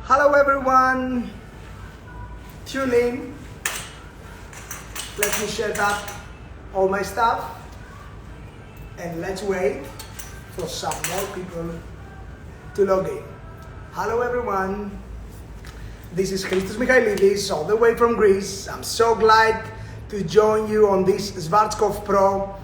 Hello everyone, tune in, let me share that all my stuff and let's wait for some more people to log in. Hello everyone, this is Christos Michailidis all the way from Greece. I'm so glad to join you on this Schwarzkopfpro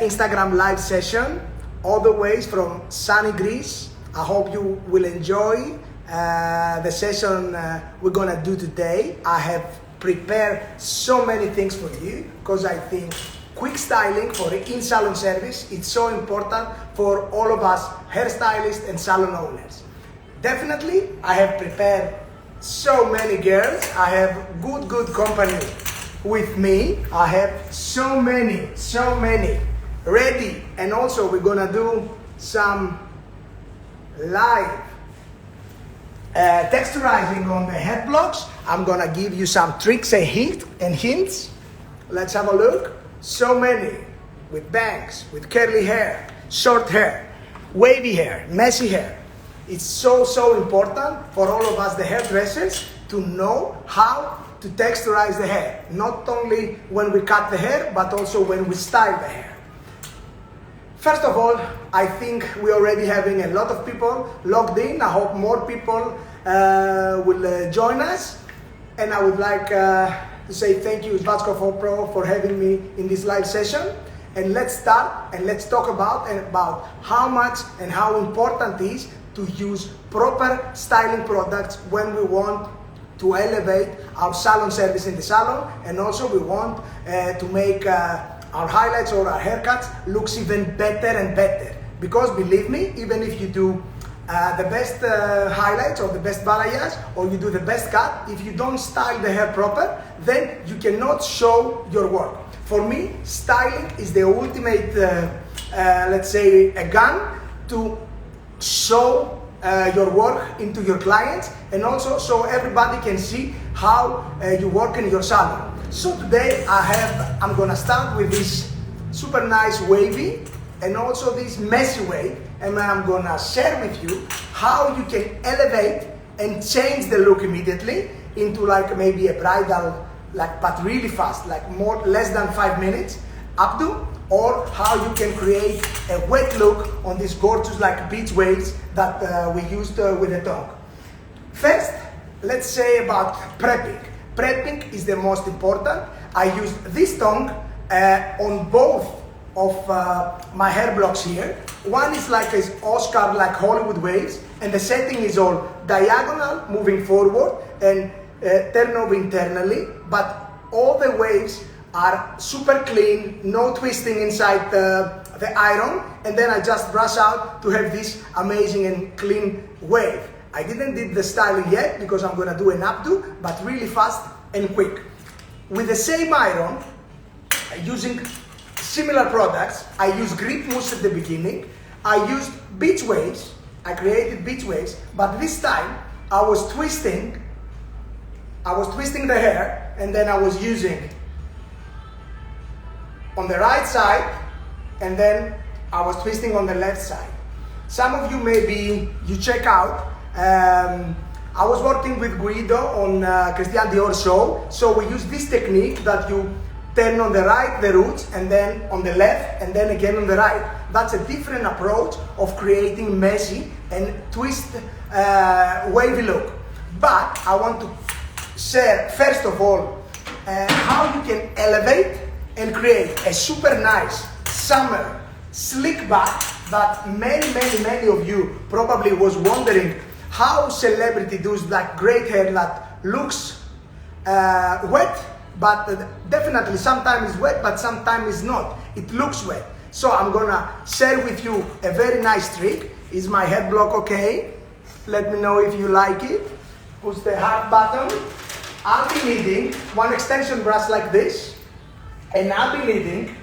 Instagram live session all the way from sunny Greece. I hope you will enjoy the session we're gonna do today. I have prepared so many things for you because I think quick styling for in-salon service is so important for all of us hairstylists and salon owners. Definitely, I have prepared so many girls. I have good company with me. I have so many ready, and also we're gonna do some live texturizing on the head blocks. I'm gonna give you some tricks and hints. Let's have a look. So many with bangs, with curly hair, short hair, wavy hair, messy hair. It's so important for all of us, the hairdressers, to know how to texturize the hair. Not only when we cut the hair, but also when we style the hair. First of all, I think we're already having a lot of people logged in. I hope more people will join us. And I would like to say thank you, Schwarzkopfpro, for having me in this live session. And let's start and let's talk about how much and how important it is to use proper styling products when we want to elevate our salon service in the salon, and also we want to make our highlights or our haircuts looks even better and better. Because believe me, even if you do the best highlights or the best balayage or you do the best cut, if you don't style the hair proper, then you cannot show your work. For me, styling is the ultimate, let's say, a gun to show your work into your clients, and also so everybody can see how you work in your salon. So today I'm gonna start with this super nice wavy and also this messy wave, and I'm gonna share with you how you can elevate and change the look immediately into like maybe a bridal, like, but really fast, like less than 5 minutes updo, or how you can create a wet look on these gorgeous like beach waves that we used with the tongue. First, let's say about prepping. Prepping is the most important. I use this tongue on both of my hair blocks here. One is like an Oscar, like Hollywood waves, and the setting is all diagonal, moving forward, and turn over internally, but all the waves are super clean, no twisting inside the iron, and then I just brush out to have this amazing and clean wave. I didn't do the styling yet because I'm gonna do an updo, but really fast and quick. With the same iron, using similar products, I use grip mousse at the beginning, I used beach waves, I created beach waves, but this time I was twisting the hair, and then I was using on the right side, and then I was twisting on the left side. Some of you maybe you check out, I was working with Guido on Christian Dior show, so we use this technique that you turn on the right the roots, and then on the left, and then again on the right. That's a different approach of creating messy and twist wavy look. But I want to share first of all how you can elevate and create a super nice summer slick back that many of you probably was wondering how celebrity does that great hair that looks wet, but definitely sometimes it's wet, but sometimes it's not. It looks wet. So I'm gonna share with you a very nice trick. Is my head block okay? Let me know if you like it. Push the heart button. I'll be needing one extension brush like this, and I'll be needing,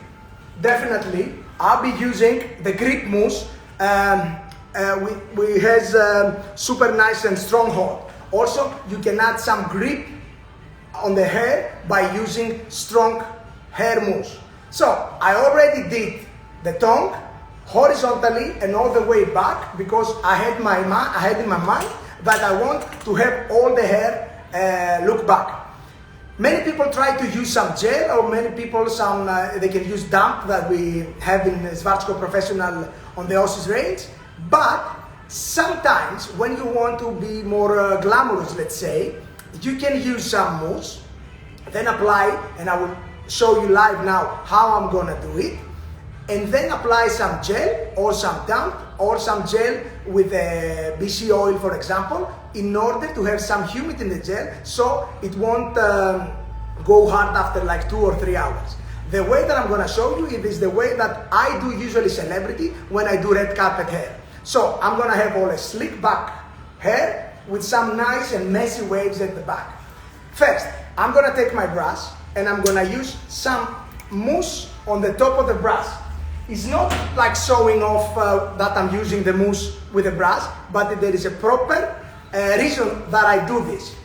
definitely, I'll be using the grip mousse, which has super nice and strong hold. Also, you can add some grip on the hair by using strong hair mousse. So, I already did the tongue horizontally and all the way back because I had in my mind that I want to have all the hair look back. Many people try to use some gel, or many people they can use damp that we have in Schwarzkopfpro Professional on the Ossis range. But sometimes when you want to be more glamorous, let's say, you can use some mousse, then apply, and I will show you live now how I'm gonna do it, and then apply some gel or some damp or some gel with BC oil, for example, in order to have some humidity in the gel so it won't go hard after like 2 or 3 hours. The way that I'm gonna show you, it is the way that I do usually celebrity when I do red carpet hair. So I'm gonna have all a slick back hair with some nice and messy waves at the back. First, I'm gonna take my brush and I'm gonna use some mousse on the top of the brush. It's not like showing off that I'm using the mousse with a brush, but there is a proper reason that I do this.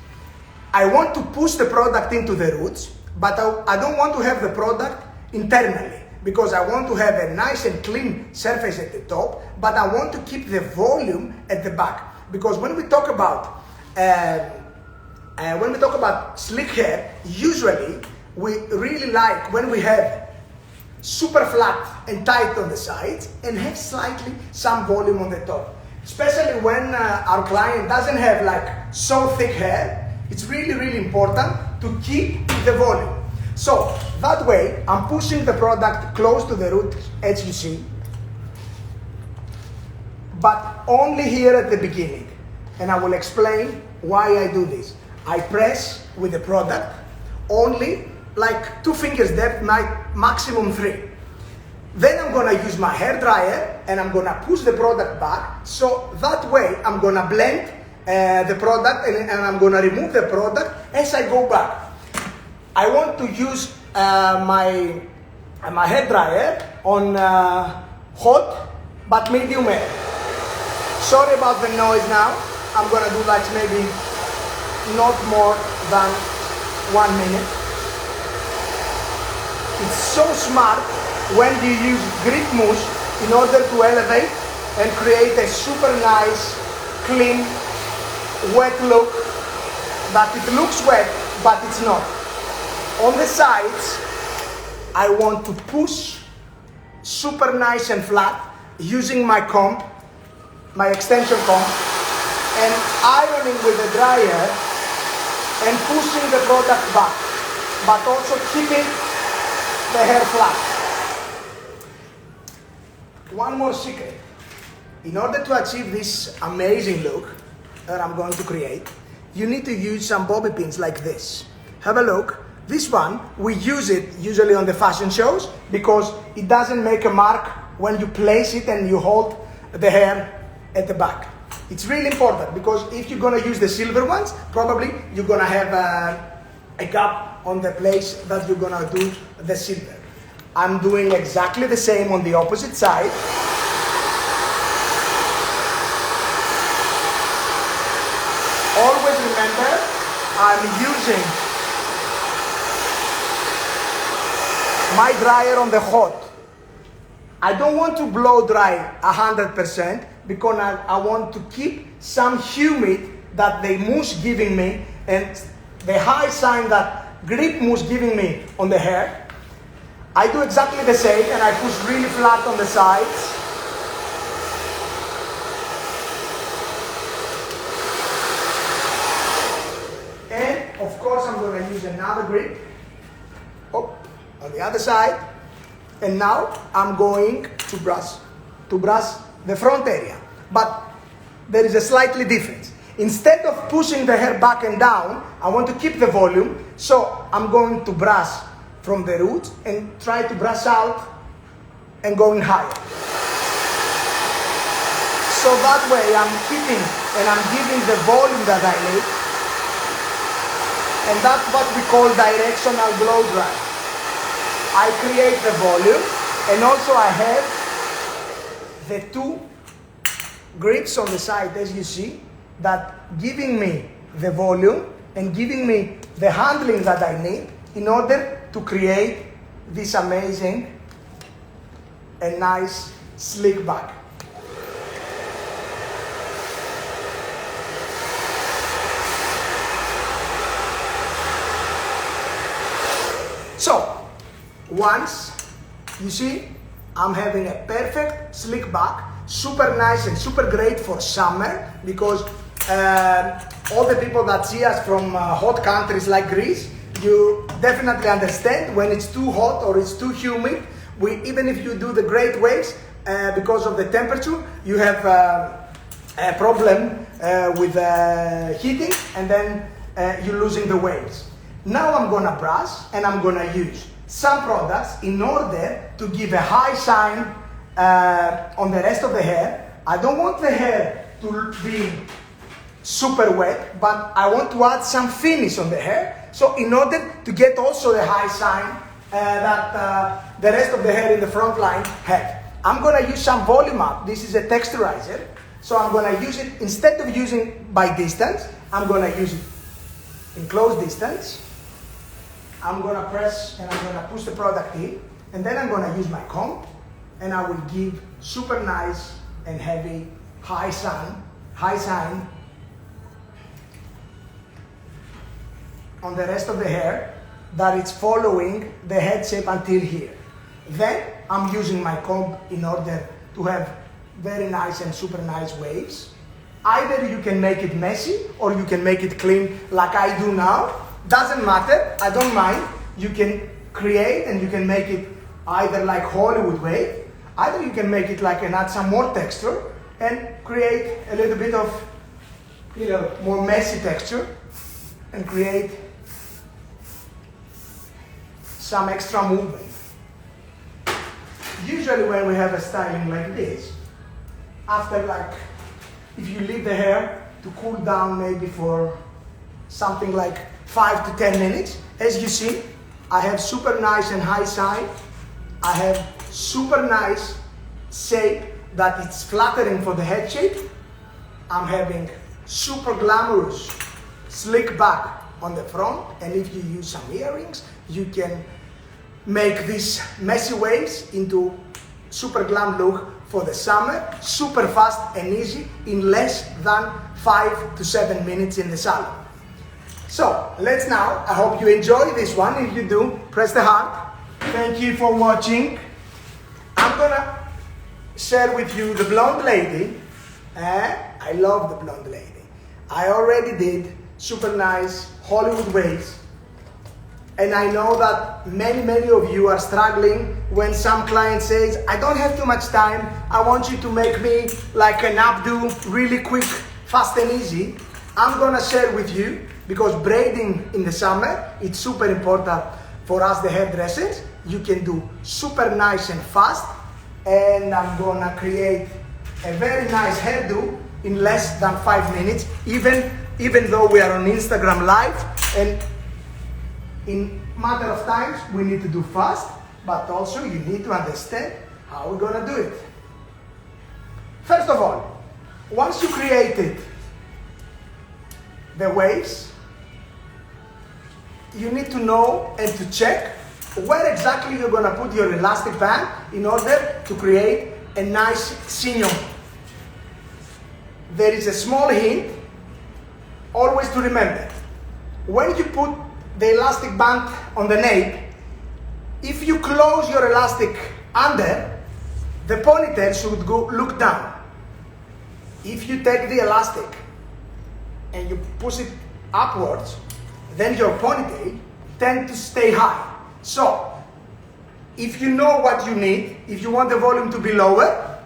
I want to push the product into the roots, but I don't want to have the product internally, because I want to have a nice and clean surface at the top, but I want to keep the volume at the back. Because when we talk about slick hair, usually we really like when we have super flat and tight on the sides and have slightly some volume on the top. Especially when our client doesn't have like so thick hair, it's really, really important to keep the volume. So that way, I'm pushing the product close to the root, as you see, but only here at the beginning. And I will explain why I do this. I press with the product only like 2 fingers depth, maximum 3. Then I'm gonna use my hair dryer and I'm gonna push the product back, so that way I'm gonna blend the product and I'm gonna remove the product as I go back. I want to use my hair dryer on hot but medium air. Sorry about the noise now. I'm gonna do like maybe not more than 1 minute. It's so smart when you use grip mousse in order to elevate and create a super nice, clean, wet look, that it looks wet, but it's not. On the sides, I want to push super nice and flat using my comb, my extension comb, and ironing with the dryer and pushing the product back, but also keeping the hair flat. One more secret. In order to achieve this amazing look that I'm going to create, you need to use some bobby pins like this. Have a look. This one, we use it usually on the fashion shows because it doesn't make a mark when you place it and you hold the hair at the back. It's really important because if you're gonna use the silver ones, probably you're gonna have a gap on the place that you're gonna do the silver. I'm doing exactly the same on the opposite side. Always remember, I'm using my dryer on the hot. I don't want to blow dry 100% because I want to keep some humid that the mousse giving me and the high sign that grip mousse giving me on the hair. I do exactly the same and I push really flat on the sides. And of course I'm going to use another grip on the other side. And now I'm going to brush the front area. But there is a slightly difference. Instead of pushing the hair back and down, I want to keep the volume. So I'm going to brush from the roots and try to brush out and going higher. So that way I'm keeping and I'm giving the volume that I need. And that's what we call directional blow dry. I create the volume and also I have the two grips on the side, as you see, that giving me the volume and giving me the handling that I need in order to create this amazing and nice slick back. So, once you see, I'm having a perfect slick back, super nice and super great for summer, because all the people that see us from hot countries like Greece, you definitely understand when it's too hot or it's too humid. Even if you do the great waves, because of the temperature, you have a problem with heating, and then you're losing the waves. Now I'm gonna brush and I'm gonna use some products in order to give a high shine on the rest of the hair. I don't want the hair to be super wet, but I want to add some finish on the hair. So in order to get also the high shine that the rest of the hair in the front line have, I'm gonna use some volume up. This is a texturizer. So I'm gonna use it, instead of using by distance, I'm gonna use it in close distance. I'm gonna press and I'm gonna push the product in, and then I'm gonna use my comb, and I will give super nice and heavy high shine on the rest of the hair that it's following the head shape until here. Then I'm using my comb in order to have very nice and super nice waves. Either you can make it messy or you can make it clean like I do now. Doesn't matter, I don't mind. You can create and you can make it either like Hollywood wave, either you can make it like and add some more texture and create a little bit of, more messy texture and create some extra movement. Usually when we have a styling like this, after if you leave the hair to cool down maybe for something like 5 to 10 minutes, as you see, I have super nice and high shine. I have super nice shape that it's flattering for the head shape. I'm having super glamorous slick back on the front, and if you use some earrings, you can make these messy waves into super glam look for the summer, super fast and easy in less than 5 to 7 minutes in the salon. So let's now, I hope you enjoy this one. If you do, press the heart. Thank you for watching. I'm gonna share with you the blonde lady. I love the blonde lady. I already did super nice Hollywood waves. And I know that many of you are struggling when some client says, I don't have too much time. I want you to make me like an updo, really quick, fast and easy. I'm gonna share with you, because braiding in the summer, it's super important for us, the hairdressers. You can do super nice and fast. And I'm gonna create a very nice hairdo in less than 5 minutes, even though we are on Instagram Live. And in matter of times, we need to do fast, but also you need to understand how we're gonna do it. First of all, once you created the waves, you need to know and to check where exactly you're gonna put your elastic band in order to create a nice chignon. There is a small hint, always to remember. When you put the elastic band on the nape, if you close your elastic under, the ponytail should look down. If you take the elastic and you push it upwards, then your ponytail tends to stay high. So, if you know what you need, if you want the volume to be lower,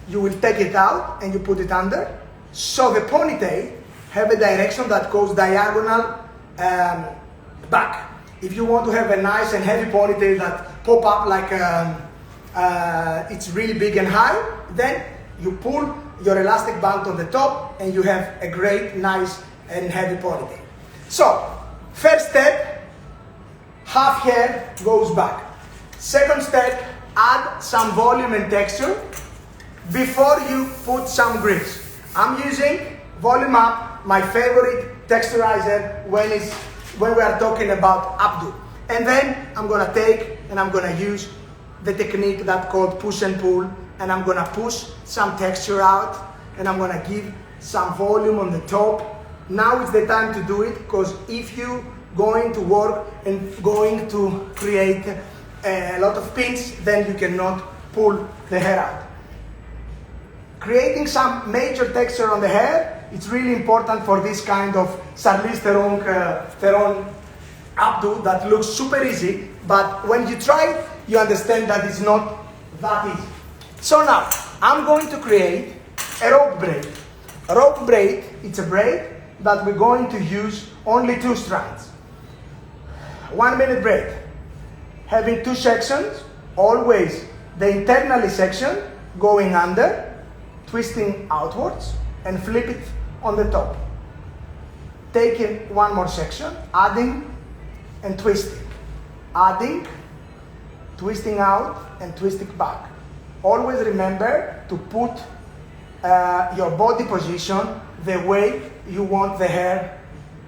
you will take it out and you put it under. So the ponytail have a direction that goes diagonal back. If you want to have a nice and heavy ponytail that pop up like it's really big and high, then you pull your elastic band on the top and you have a great, nice and heavy ponytail. So, first step, half hair goes back. Second step, add some volume and texture before you put some grease. I'm using Volume Up, my favorite texturizer when we are talking about updo. And then I'm gonna take and I'm gonna use the technique that's called push and pull, and I'm gonna push some texture out and I'm gonna give some volume on the top. Now is the time to do it, because if you going to work and going to create a lot of pins, then you cannot pull the hair out. Creating some major texture on the hair, it's really important for this kind of Charlize Theron updo that looks super easy, but when you try it, you understand that it's not that easy. So now, I'm going to create a rope braid. A rope braid, it's a braid that we're going to use only 2 strands. 1 minute braid, having 2 sections, always the internally section going under, twisting outwards, and flip it on the top. Taking 1 more section, adding and twisting. Adding, twisting out, and twisting back. Always remember to put your body position the way you want the hair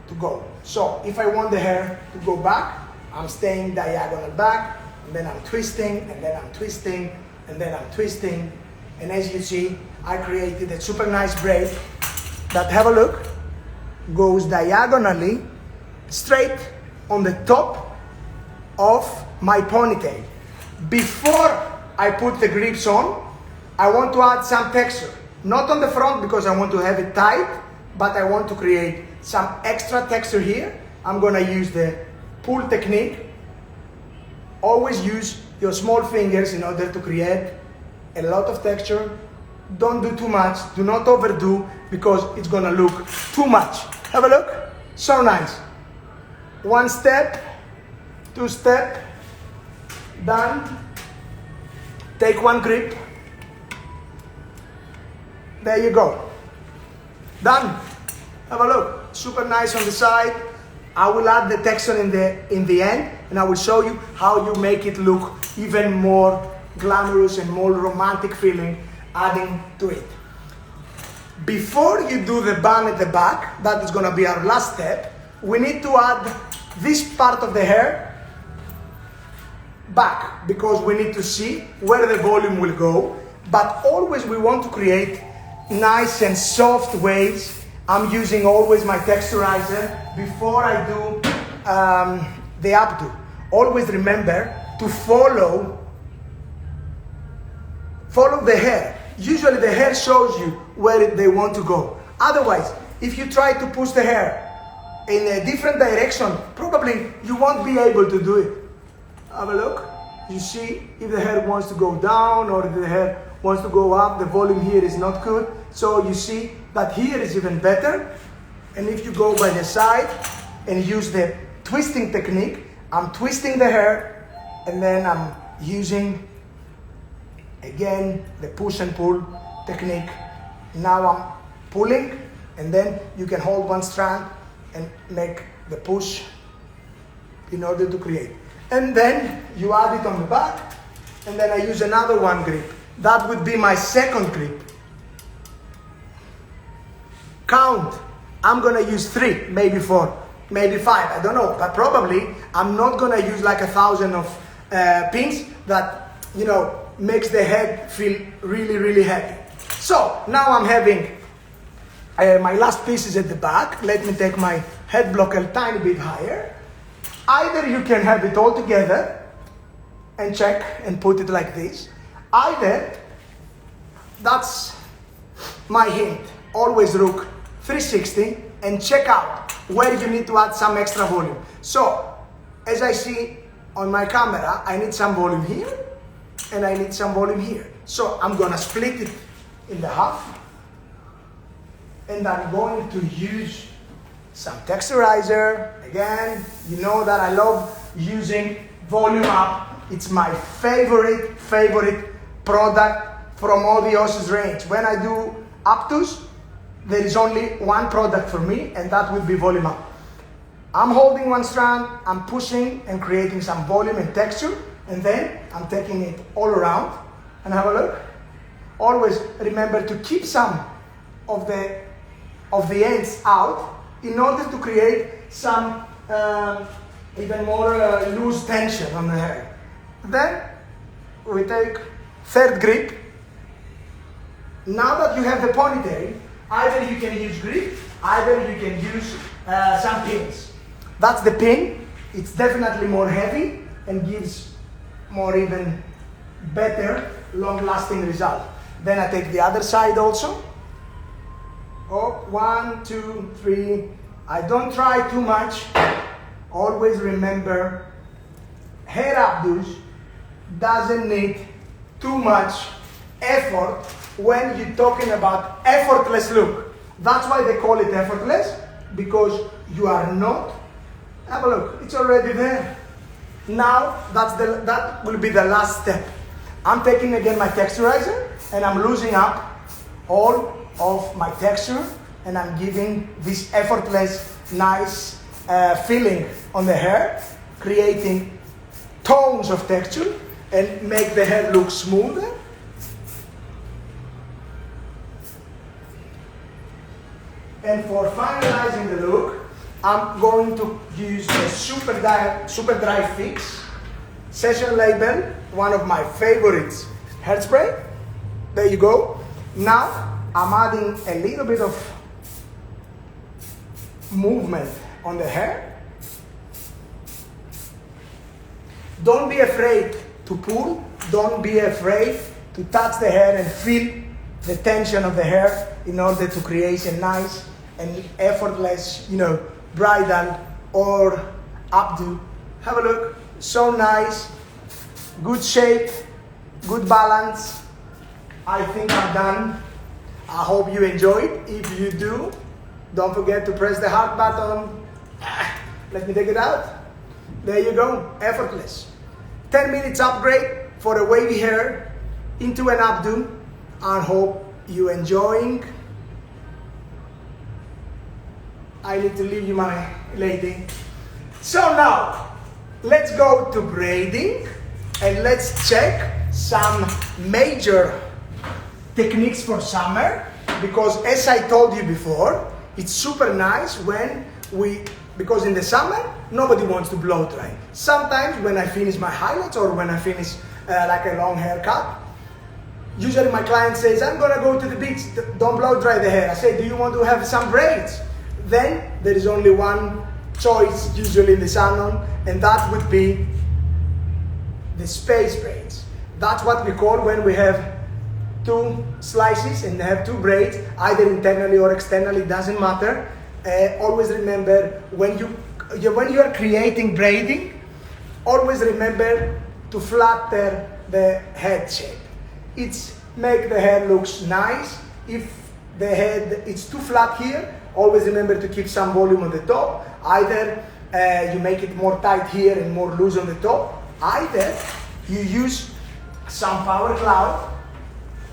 to go. So if I want the hair to go back, I'm staying diagonal back, and then I'm twisting, and then I'm twisting, and then I'm twisting. And as you see, I created a super nice braid that, have a look, goes diagonally straight on the top of my ponytail. Before I put the grips on, I want to add some texture. Not on the front because I want to have it tight, but I want to create some extra texture here. I'm gonna use the pull technique. Always use your small fingers in order to create a lot of texture. Don't do too much, do not overdo, because it's gonna look too much. Have a look, so nice. 1 step, 2 step, done. Take 1 grip. There you go. Done. Have a look. Super nice on the side. I will add the texture in the end, and I will show you how you make it look even more glamorous and more romantic feeling, adding to it. Before you do the bun at the back, that is gonna be our last step, we need to add this part of the hair back, because we need to see where the volume will go, but always we want to create nice and soft waves. I'm using always my texturizer before I do the updo. Always remember to follow the hair. Usually the hair shows you where they want to go. Otherwise, if you try to push the hair in a different direction, probably you won't be able to do it. Have a look. You see if the hair wants to go down or if the hair wants to go up. The volume here is not good. So you see that here is even better. And if you go by the side and use the twisting technique, I'm twisting the hair and then I'm using again the push and pull technique. Now I'm pulling, and then you can hold 1 strand and make the push in order to create. And then you add it on the back, and then I use another 1 grip. That would be my second grip. Count. I'm gonna use 3, maybe 4, maybe 5, I don't know, but probably I'm not gonna use like 1,000 of pins that, you know, makes the head feel really, really heavy. So now I'm having my last pieces at the back. Let me take my head block a tiny bit higher. Either you can have it all together and check and put it like this. Either, that's my hint, always look 360 and check out where you need to add some extra volume. So, as I see on my camera, I need some volume here and I need some volume here. So I'm gonna split it in the half, and I'm going to use some texturizer. Again, you know that I love using volume up. It's my favorite product from all the Osis range. When I do updos, there is only 1 product for me, and that will be volume up. I'm holding 1 strand, I'm pushing and creating some volume and texture, and then I'm taking it all around. And have a look. Always remember to keep some of the ends out in order to create some even more loose tension on the hair. Then we take 3rd grip. Now that you have the ponytail, either you can use grip, either you can use some pins. That's the pin. It's definitely more heavy and gives more even better long-lasting result. Then I take the other side also. Oh, 1, 2, 3. I don't try too much. Always remember, hair updos doesn't need too much effort when you're talking about effortless look. That's why they call it effortless, because you are not. Have a look, it's already there. Now, that will be the last step. I'm taking again my texturizer and I'm losing up all of my texture and I'm giving this effortless, nice feeling on the hair, creating tones of texture and make the hair look smoother. And for finalizing the look, I'm going to use a super dry fix session label, one of my favorites, hairspray. There you go. Now I'm adding a little bit of movement on the hair. Don't be afraid to pull. Don't be afraid to touch the hair and feel the tension of the hair in order to create a nice and effortless, bridal or updo. Have a look. So nice. Good shape. Good balance. I think I'm done. I hope you enjoyed. If you do, don't forget to press the heart button. Let me take it out. There you go. Effortless. 10 minutes upgrade for a wavy hair into an updo. I hope you enjoying. I need to leave you, my lady. So now, let's go to braiding and let's check some major techniques for summer, because as I told you before, it's super nice because in the summer, nobody wants to blow dry. Sometimes when I finish my highlights or when I finish like a long haircut, usually my client says, I'm gonna go to the beach, don't blow dry the hair. I say, do you want to have some braids? Then there is only one choice usually in the salon, and that would be the space braids. That's what we call when we have two slices and have two braids, either internally or externally, doesn't matter. Always remember, when you are creating braiding, always remember to flatten the head shape. It's make the hair looks nice. If the head is too flat here, always remember to keep some volume on the top. Either you make it more tight here and more loose on the top, either you use some power cloud.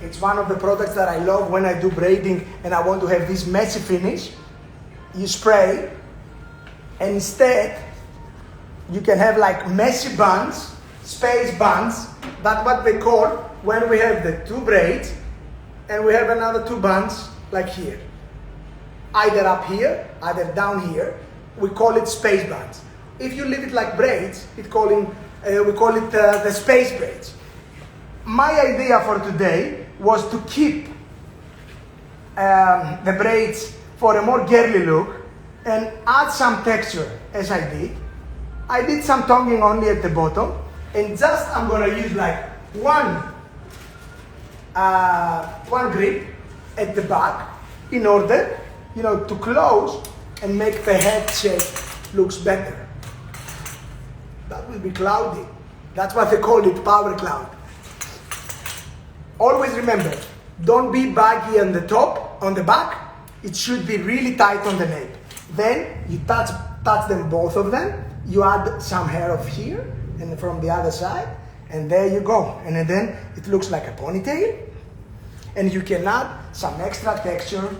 It's one of the products that I love when I do braiding and I want to have this messy finish. You spray, and instead you can have like messy buns, space buns. That's what they call when we have the two braids and we have another two buns like here. Either up here, either down here. We call it space buns. If you leave it like braids, we call it the space braids. My idea for today was to keep the braids for a more girly look and add some texture as I did. I did some tonguing only at the bottom, and just I'm gonna use like one grip at the back in order, to close and make the head shape looks better. That will be cloudy. That's what they call it, power cloud. Always remember, don't be baggy on the top, on the back. It should be really tight on the nape. Then you touch them, both of them. You add some hair of here and from the other side, and there you go. And then it looks like a ponytail. And you can add some extra texture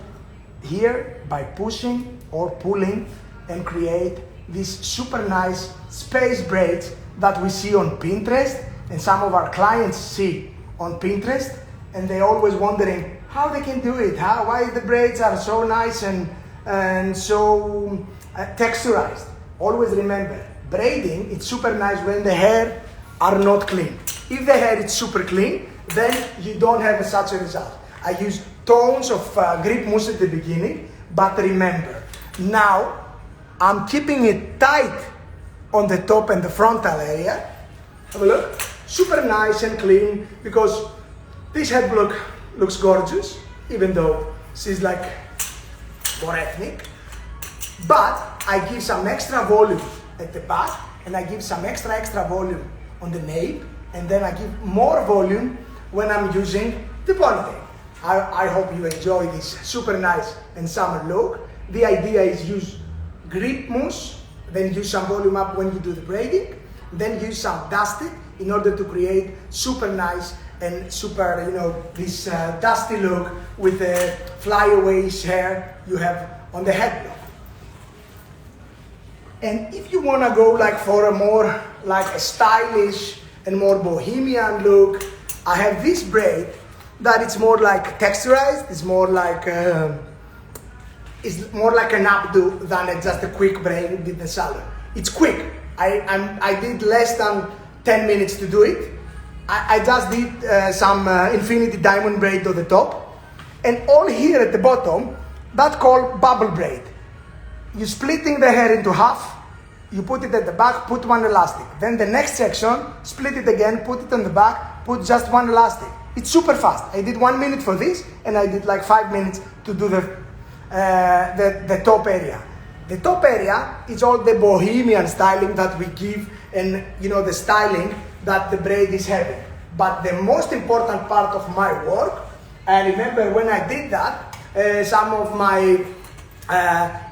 here by pushing or pulling and create these super nice space braids that we see on Pinterest and some of our clients see on Pinterest, and they're always wondering how they can do it, why the braids are so nice and so texturized. Always remember, braiding, it's super nice when the hair are not clean. If the hair is super clean, then you don't have such a result. I use tones of grip mousse at the beginning, but remember, now I'm keeping it tight on the top and the frontal area. Have a look. Super nice and clean, because this head block looks gorgeous, even though she's like more ethnic. But I give some extra volume at the back, and I give some extra volume on the nape, and then I give more volume when I'm using the ponytail. I hope you enjoy this super nice and summer look. The idea is use grip mousse, then use some volume up when you do the braiding, then use some dusty in order to create super nice and super, this dusty look with the flyaways hair you have on the head block. And if you want to go like for a more like a stylish and more bohemian look, I have this braid that it's more like texturized. It's more like an updo than just a quick braid in the salon. It's quick. I did less than 10 minutes to do it. I just did some infinity diamond braid to the top, and all here at the bottom, that's called bubble braid. You're splitting the hair into half, you put it at the back, put one elastic. Then the next section, split it again, put it on the back, put just one elastic. It's super fast. I did 1 minute for this, and I did like 5 minutes to do the top area. The top area is all the bohemian styling that we give, and the styling that the braid is having. But the most important part of my work, I remember when I did that, some of my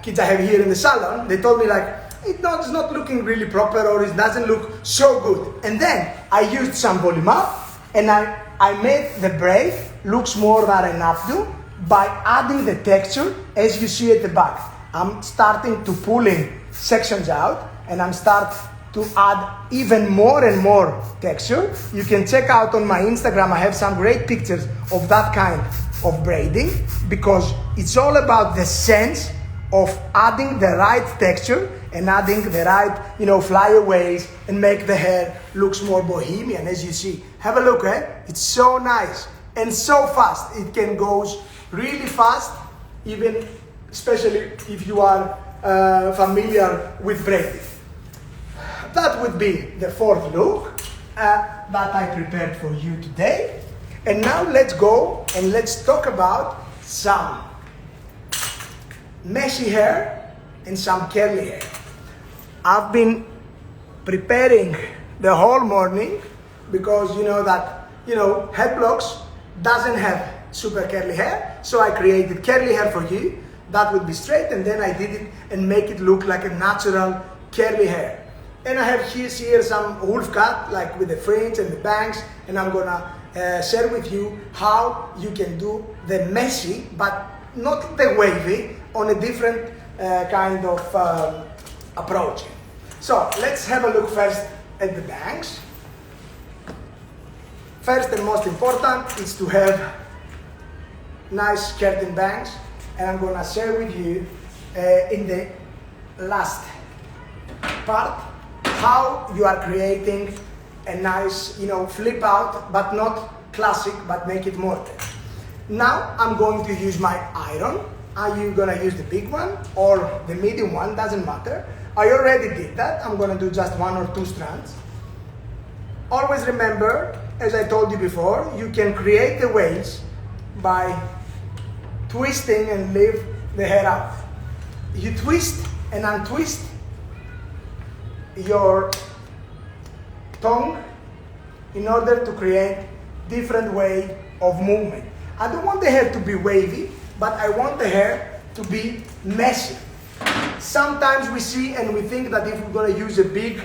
kids I have here in the salon, they told me like, it's not looking really proper, or it doesn't look so good. And then I used some volume up, and I made the braid looks more than an updo by adding the texture as you see at the back. I'm starting to pulling sections out, and I'm start to add even more and more texture. You can check out on my Instagram, I have some great pictures of that kind of braiding, because it's all about the sense of adding the right texture and adding the right, flyaways, and make the hair looks more bohemian, as you see. Have a look, It's so nice and so fast. It can go really fast, even especially if you are familiar with braiding. That would be the fourth look that I prepared for you today. And now let's go and let's talk about some messy hair and some curly hair. I've been preparing the whole morning, because head blocks doesn't have super curly hair, so I created curly hair for you that would be straight, and then I did it and make it look like a natural curly hair. And I have here some wolf cut, like with the fringe and the bangs, and I'm gonna share with you how you can do the messy, but not the wavy, on a different kind of approach. So let's have a look first at the bangs. First and most important is to have nice curtain bangs, and I'm gonna share with you in the last part how you are creating a nice, flip out, but not classic, but make it modern. Now I'm going to use my iron. Are you gonna use the big one or the medium one? Doesn't matter. I already did that. I'm gonna do just 1 or 2 strands. Always remember, as I told you before, you can create the waves by twisting and leave the hair out. You twist and untwist your tongue in order to create different way of movement. I don't want the hair to be wavy, but I want the hair to be messy. Sometimes we see and we think that if we're going to use a big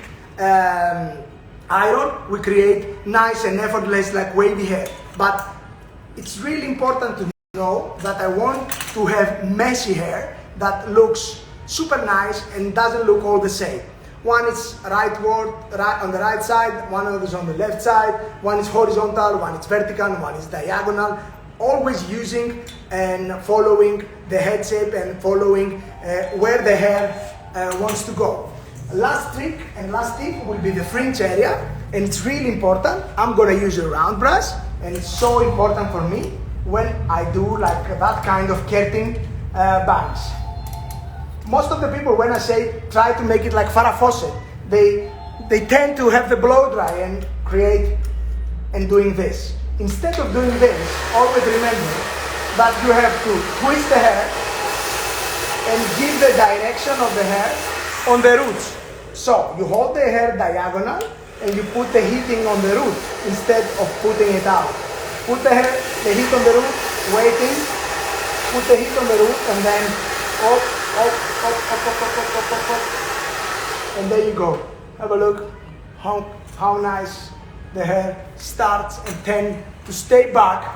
iron, we create nice and effortless like wavy hair. But it's really important to know that I want to have messy hair that looks super nice and doesn't look all the same. One is rightward, on the right side, one is on the left side, one is horizontal, one is vertical, one is diagonal. Always using and following the head shape and following where the hair wants to go. Last trick and last tip will be the fringe area, and it's really important. I'm gonna use a round brush, and it's so important for me when I do like that kind of curtain bangs. most of the people, when I say try to make it like Farrah Fawcett, they tend to have the blow dry and create and doing this. Instead of doing this, always remember that you have to twist the hair and give the direction of the hair on the roots. So you hold the hair diagonal and you put the heating on the root instead of putting it out. Put the heat on the root, waiting, put the heat on the root, and then up, and there you go. Have a look how nice the hair starts and tend to stay back,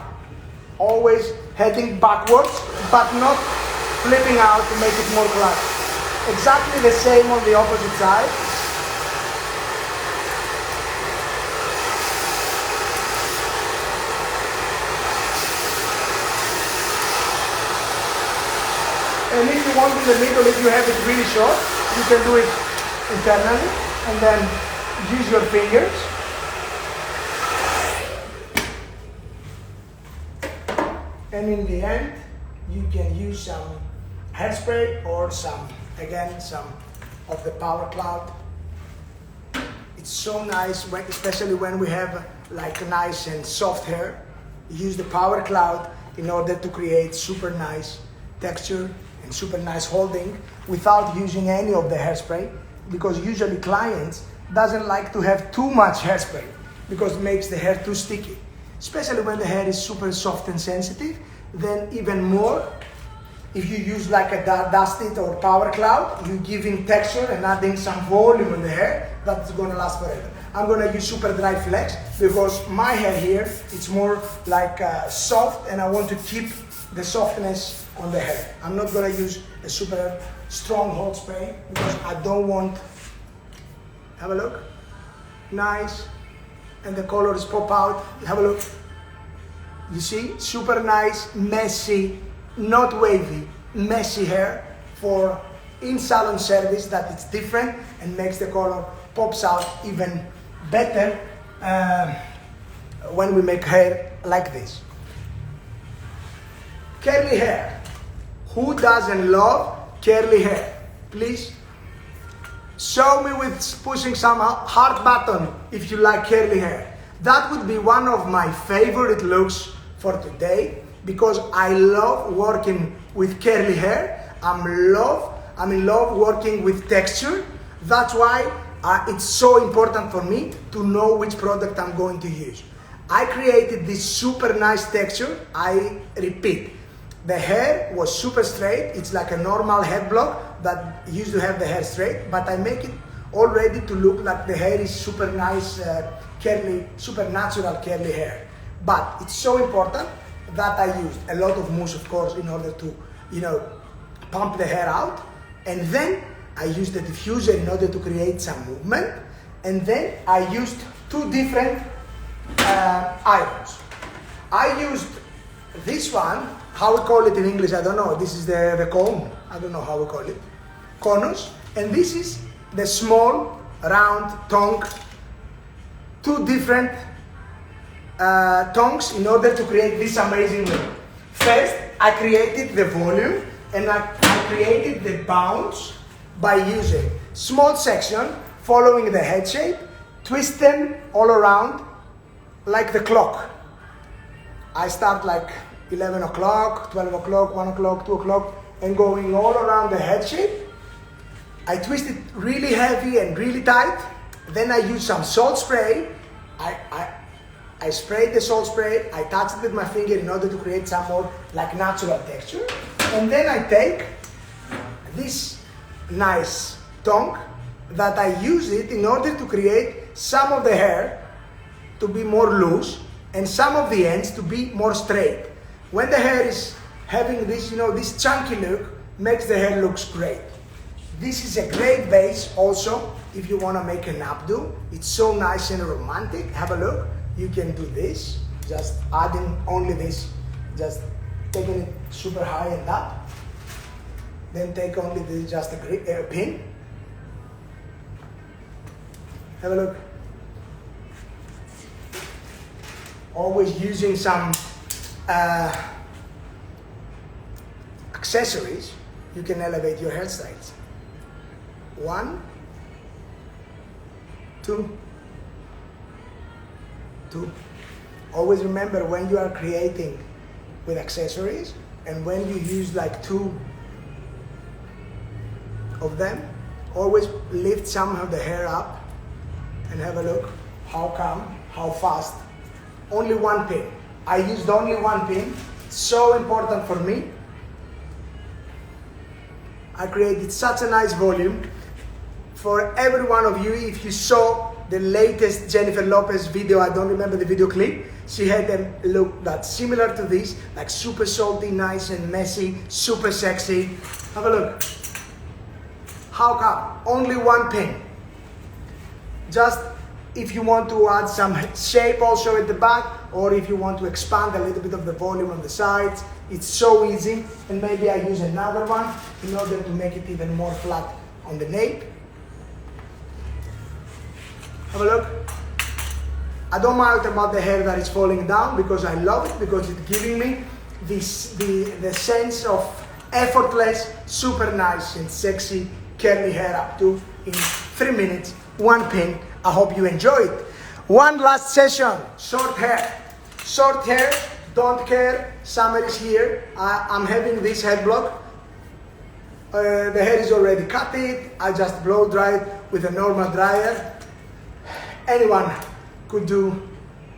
always heading backwards, but not flipping out to make it more classy. Exactly the same on the opposite side. And if you want in the middle, if you have it really short, you can do it internally and then use your fingers. And in the end, you can use some hairspray or some of the power cloud. It's so nice, especially when we have like nice and soft hair. Use the power cloud in order to create super nice texture and super nice holding without using any of the hairspray, because usually clients doesn't like to have too much hairspray because it makes the hair too sticky. Especially when the hair is super soft and sensitive, then even more. If you use like a dusted or power cloud, you giving texture and adding some volume in the hair that's gonna last forever. I'm gonna use super dry flex because my hair here, it's more like soft, and I want to keep the softness on the hair. I'm not gonna use a super strong hold spray because I don't want, have a look, nice, and the colors pop out, have a look. You see, super nice, messy, not wavy, messy hair for in-salon service that it's different and makes the color pops out even better when we make hair like this. Curly hair. Who doesn't love curly hair? Please show me with pushing some heart button if you like curly hair. That would be one of my favorite looks for today because I love working with curly hair. I'm in love working with texture. That's why it's so important for me to know which product I'm going to use. I created this super nice texture. I repeat, the hair was super straight. It's like a normal head block that used to have the hair straight, but I make it already to look like the hair is super nice, curly, super natural curly hair. But it's so important that I used a lot of mousse, of course, in order to, pump the hair out. And then I used the diffuser in order to create some movement. And then I used two different irons. I used this one, how we call it in English, I don't know. This is the cone, I don't know how we call it, conus. And this is the small, round tongue, two different tongues in order to create this amazing look. First, I created the volume and I created the bounce by using small section, following the head shape, twist them all around like the clock. I start like 11 o'clock, 12 o'clock, 1 o'clock, 2 o'clock, and going all around the head shape. I twist it really heavy and really tight. Then I use some salt spray. I sprayed the salt spray, I touched it with my finger in order to create some more like natural texture. And then I take this nice tongue that I use it in order to create some of the hair to be more loose and some of the ends to be more straight. When the hair is having this, this chunky look, makes the hair looks great. This is a great base also if you want to make an updo. It's so nice and romantic. Have a look. You can do this, just adding only this, just taking it super high and up. Then take only this, just a pin. Have a look. Always using some accessories you can elevate your hairstyles. 1, 2, 2. Always remember, when you are creating with accessories and when you use like 2 of them, always lift some of the hair up and have a look how come, how fast. Only 1 pin. I used only 1 pin. So important for me. I created such a nice volume for every one of you. If you saw the latest Jennifer Lopez video, I don't remember the video clip, she had a look that's similar to this, like super salty, nice and messy, super sexy. Have a look. How come? Only 1 pin. Just if you want to add some shape also at the back, or if you want to expand a little bit of the volume on the sides, it's so easy. And maybe I use another one in order to make it even more flat on the nape. Have a look. I don't mind about the hair that is falling down because I love it, because it's giving me this, the sense of effortless, super nice and sexy curly hair up to in 3 minutes, 1 pin. I hope you enjoyed. One last session, short hair. Short hair, don't care, summer is here. I'm having this head block. The hair is already cut it. I just blow dry it with a normal dryer. Anyone could do,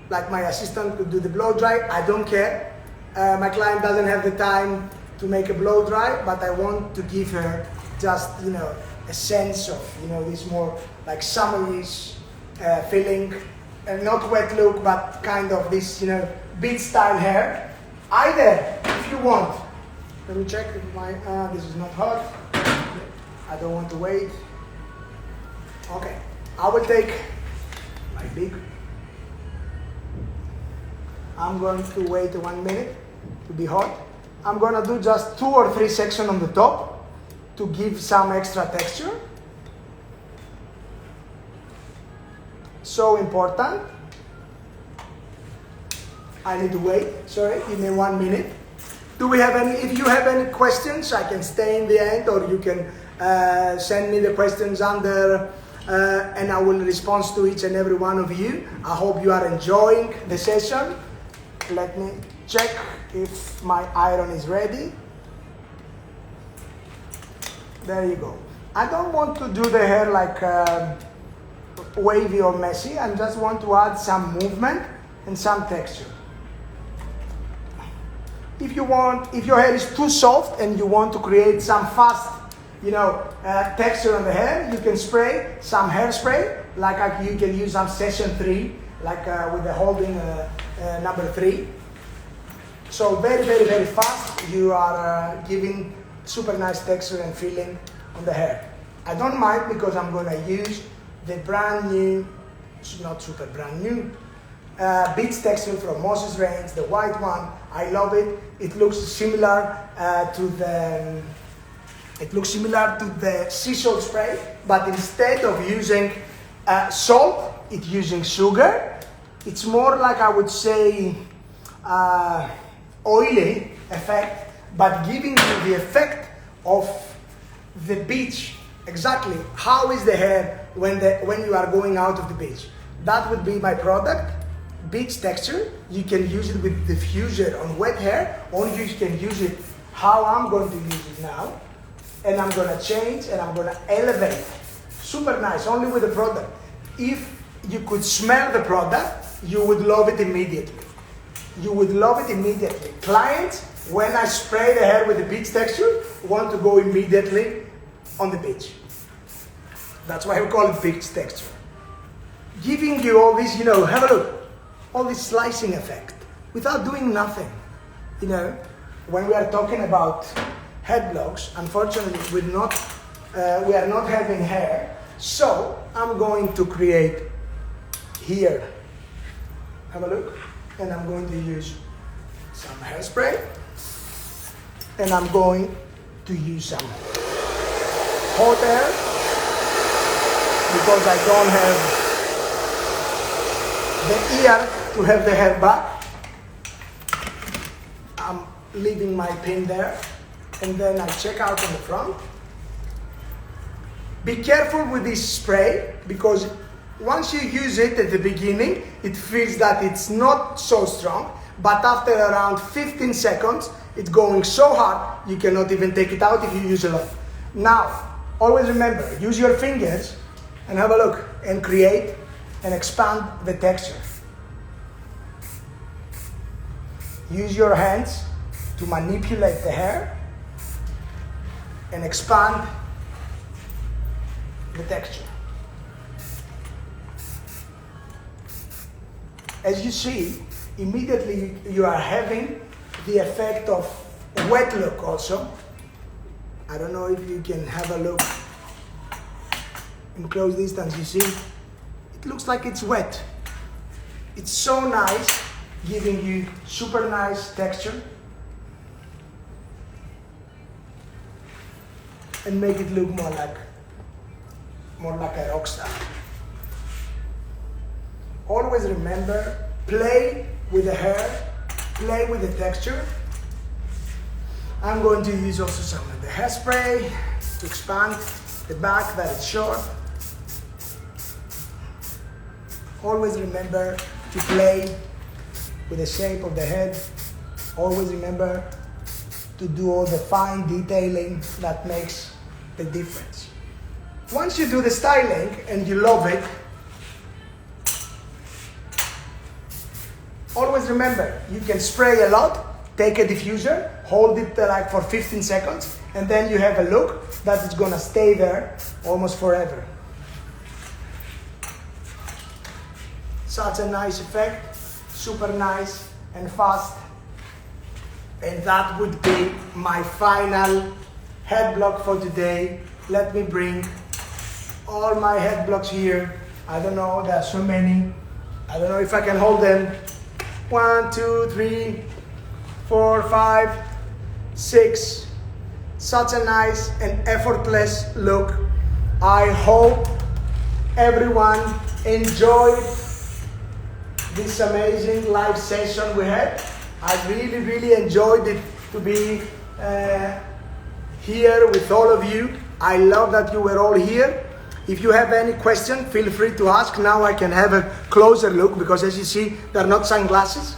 like my assistant could do the blow dry. I don't care. My client doesn't have the time to make a blow dry, but I want to give her just, you know, a sense of, you know, this more like summerish feeling, and not wet look, but kind of this, you know, beach style hair. Either, if you want, let me check if my, this is not hot. I don't want to wait. Okay, I will take my big. I'm going to wait 1 minute to be hot. I'm gonna do just 2 or 3 sections on the top to give some extra texture. So important. I need to wait. Sorry, give me 1 minute. Do we have any? If you have any questions, I can stay in the end, or you can send me the questions under, and I will respond to each and every one of you. I hope you are enjoying the session. Let me check if my iron is ready. There you go. I don't want to do the hair like wavy or messy. I just want to add some movement and some texture. If you want, if your hair is too soft and you want to create some fast, you know, texture on the hair, you can spray some hairspray, like you can use some session 3, like with the holding number 3. So very, very, very fast, you are giving super nice texture and feeling on the hair. I don't mind because I'm gonna use the brand new, not super brand new, beach texture from Moses Range, the white one. I love it. It looks similar to the sea salt spray, but instead of using salt, it's using sugar. It's more like, I would say, oily effect, but giving you the effect of the beach. Exactly how is the hair when you are going out of the beach. That would be my product, beach texture. You can use it with diffuser on wet hair, or you can use it how I'm going to use it now. And I'm gonna change and I'm gonna elevate. Super nice, only with the product. If you could smell the product, you would love it immediately. You would love it immediately. Clients, when I spray the hair with the beach texture, want to go immediately on the beach. That's why we call it beach texture. Giving you all this, you know, have a look, all this slicing effect without doing nothing. You know, when we are talking about head blocks, unfortunately, we are not having hair. So I'm going to create here. Have a look. And I'm going to use some hairspray. And I'm going to use some hot air because I don't have the ear to have the hair back. I'm leaving my pin there. and then I check out on the front. Be careful with this spray, because once you use it at the beginning, it feels that it's not so strong, but after around 15 seconds, it's going so hard, you cannot even take it out if you use a lot. Now, always remember, use your fingers and have a look and create and expand the texture. Use your hands to manipulate the hair and expand the texture. As you see, immediately you are having the effect of a wet look also. I don't know if you can have a look in close distance. You see, it looks like it's wet. It's so nice, giving you super nice texture and make it look more like a rock star. Always remember, play with the hair, play with the texture. I'm going to use also some of the hairspray to expand the back that is short. Always remember to play with the shape of the head. Always remember to do all the fine detailing that makes the difference. Once you do the styling and you love it, always remember, you can spray a lot, take a diffuser, hold it like for 15 seconds, and then you have a look that is gonna stay there almost forever. Such a nice effect, super nice and fast. And that would be my final head block for today. Let me bring all my head blocks here. I don't know, there are so many. I don't know if I can hold them. 1, 2, 3, 4, 5, 6. Such a nice and effortless look. I hope everyone enjoyed this amazing live session we had. I really enjoyed it to be here with all of you. I love that you were all here. If you have any question, feel free to ask. Now I can have a closer look, because as you see, they're not sunglasses.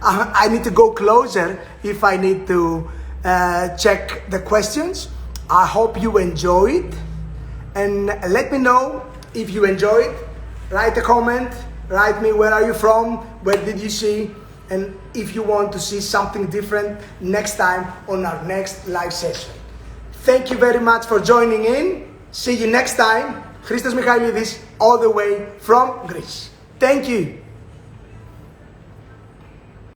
I need to go closer if I need to check the questions. I hope you enjoyed, and let me know if you enjoyed. Write a comment, write me where are you from, where did you see, and if you want to see something different next time on our next live session. Thank you very much for joining in. See you next time. Christos Michailidis, all the way from Greece. Thank you.